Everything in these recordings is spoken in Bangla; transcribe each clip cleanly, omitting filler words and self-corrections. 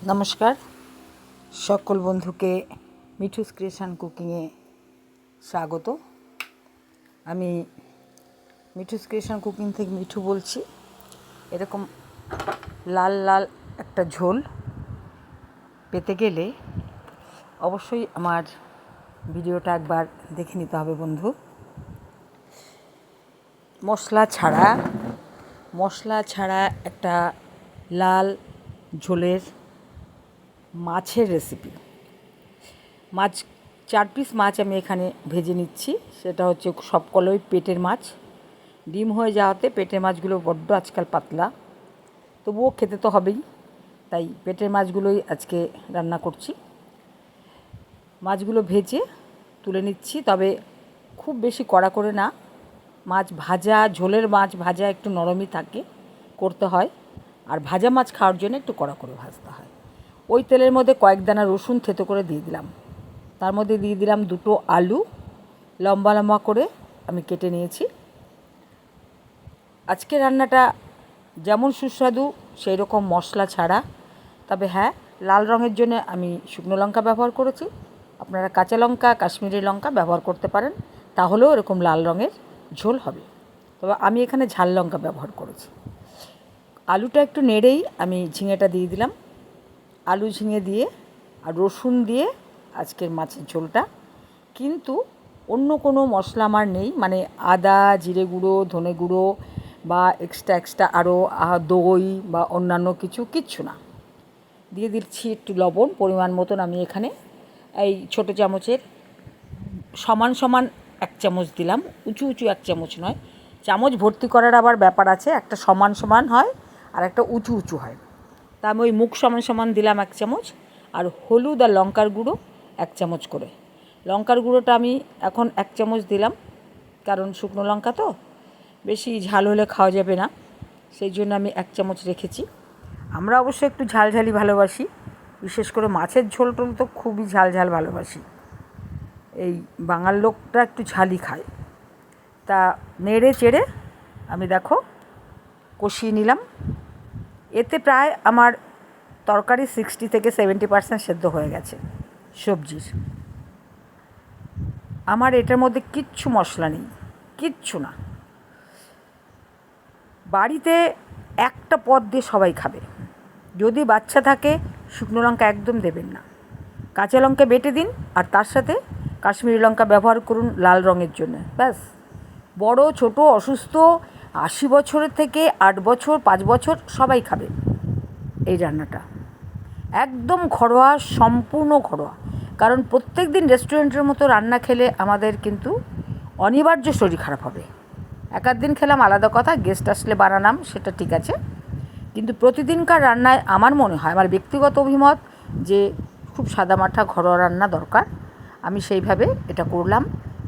নমস্কার সকল বন্ধুকে মিঠুস ক্রিয়েশন কুকিংয়ে স্বাগত। আমি মিঠুস ক্রিয়েশন কুকিং থেকে মিঠু বলছি। এরকম লাল লাল একটা ঝোল পেতে গেলে অবশ্যই আমার ভিডিওটা একবার দেখে নিতে হবে বন্ধু। মশলা ছাড়া একটা লাল ঝোলের মাছের রেসিপি। 4 পিস মাছ আমি এখানে ভেজে নিচ্ছি। সেটা হচ্ছে সবকলই পেটের মাছ। ডিম হয়ে যাওয়াতে পেটের মাছগুলো বড্ড আজকাল পাতলা, তবুও খেতে তো হবেই, তাই পেটের মাছগুলোই আজকে রান্না করছি। মাছগুলো ভেজে তুলে নিচ্ছি, তবে খুব বেশি কড়া করে না। ঝোলের মাছ ভাজা একটু নরমই করতে হয়, আর ভাজা মাছ খাওয়ার জন্য একটু কড়া করে ভাজতে হয়। ওই তেলের মধ্যে কয়েক দানা রসুন থেতো করে দিয়ে দিলাম। তার মধ্যে দিয়ে দিলাম 2টো আলু লম্বা লম্বা করে আমি কেটে নিয়েছি। আজকে রান্নাটা যেমন সুস্বাদু সেই রকম মশলা ছাড়া। তবে হ্যাঁ, লাল রঙের জন্য আমি শুকনো লঙ্কা ব্যবহার করেছি। আপনারা কাঁচা লঙ্কা, কাশ্মীরি লঙ্কা ব্যবহার করতে পারেন, তাহলেও এরকম লাল রঙের ঝোল হবে। তবে আমি এখানে ঝাল লঙ্কা ব্যবহার করেছি। আলুটা একটু নেড়েই আমি ঝিঙেটা দিয়ে দিলাম। আলু ঝিঙে দিয়ে আর রসুন দিয়ে আজকের মাছের ঝোলটা। কিন্তু অন্য কোনো মশলা আমার নেই, মানে আদা, জিরে গুঁড়ো, ধনে গুঁড়ো বা এক্সট্রা আরও দই বা অন্যান্য কিচ্ছু না। দিয়ে দিচ্ছি একটু লবণ পরিমাণ মতন। আমি এখানে এই ছোটো চামচের সমান 1 চামচ দিলাম, উঁচু 1 চামচ নয়। চামচ ভর্তি করার আবার ব্যাপার আছে, একটা সমান হয় আর একটা উঁচু হয়। তা আমি ওই মুখ সমান দিলাম 1 চামচ। আর হলুদ আর লঙ্কার গুঁড়ো 1 চামচ করে। লঙ্কার গুঁড়োটা আমি এখন 1 চামচ দিলাম, কারণ শুকনো লঙ্কা তো বেশি ঝাল হলে খাওয়া যাবে না, সেই জন্য আমি 1 চামচ রেখেছি। আমরা অবশ্য একটু ঝালঝালি ভালোবাসি, বিশেষ করে মাছের ঝোল তো খুবই ঝাল ভালোবাসি। এই বাঙাল লোকটা একটু ঝালই খায়। তা নেড়ে চেড়ে আমি দেখো কষিয়ে নিলাম। এতে প্রায় আমার তরকারি 60 থেকে 70% সেদ্ধ হয়ে গেছে সবজির। আমার এটার মধ্যে কিচ্ছু মশলা নেই, কিচ্ছু না। বাড়িতে একটা পদ দিয়ে সবাই খাবে। যদি বাচ্চা থাকে শুকনো লঙ্কা একদম দেবেন না, কাঁচা লঙ্কা বেটে দিন, আর তার সাথে কাশ্মীরি লঙ্কা ব্যবহার করুন লাল রঙের জন্য। ব্যাস। বড় ছোট অসুস্থ 80 বছরের থেকে 8 বছর 5 বছর সবাই খাবে এই রান্নাটা। একদম ঘরোয়া, সম্পূর্ণ ঘরোয়া। কারণ প্রত্যেক দিন রেস্টুরেন্টের মতো রান্না খেলে আমাদের কিন্তু অনিবার্য শরীর খারাপ হবে। এক দিন খেলাম আলাদা কথা, গেস্ট আসলে বানালাম সেটা ঠিক আছে, কিন্তু প্রতিদিনকার রান্নায় আমার মনে হয়, আমার ব্যক্তিগত অভিমত, যে খুব সাদামাঠা ঘরোয়া রান্না দরকার। আমি সেইভাবে এটা করলাম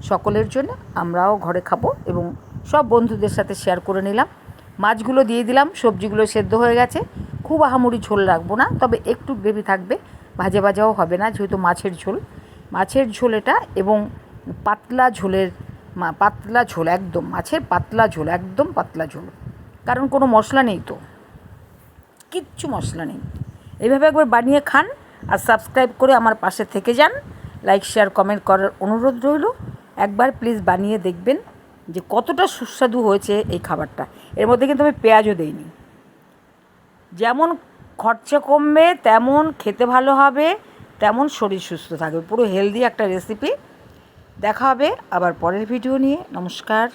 সকলের জন্য। আমরাও ঘরে খাবো এবং সব বন্ধুদের সাথে শেয়ার করে নিলাম। মাছগুলো দিয়ে দিলাম, সবজিগুলো সেদ্ধ হয়ে গেছে। খুব আহামরি ঝোল রাখবো না, তবে একটু গ্রেভি থাকবে, ভাজাও হবে না, যেহেতু মাছের ঝোল এটা। এবং পাতলা ঝোল একদম, মাছের একদম পাতলা ঝোল, কারণ কোনো মশলা নেই তো, কিচ্ছু মশলা নেই। এইভাবে একবার বানিয়ে খান, আর সাবস্ক্রাইব করে আমার পাশে থেকে যান। লাইক শেয়ার কমেন্ট করার অনুরোধ রইল। একবার প্লিজ বানিয়ে দেখবেন যে কতটা সুস্বাদু হয়েছে এই খাবারটা। এর মধ্যে কিন্তু আমি পেঁয়াজও দেইনি। যেমন খরচা কমবে, তেমন খেতে ভালো হবে, তেমন শরীর সুস্থ থাকবে। পুরো হেলদি একটা রেসিপি। দেখা হবে আবার পরের ভিডিও নিয়ে। নমস্কার।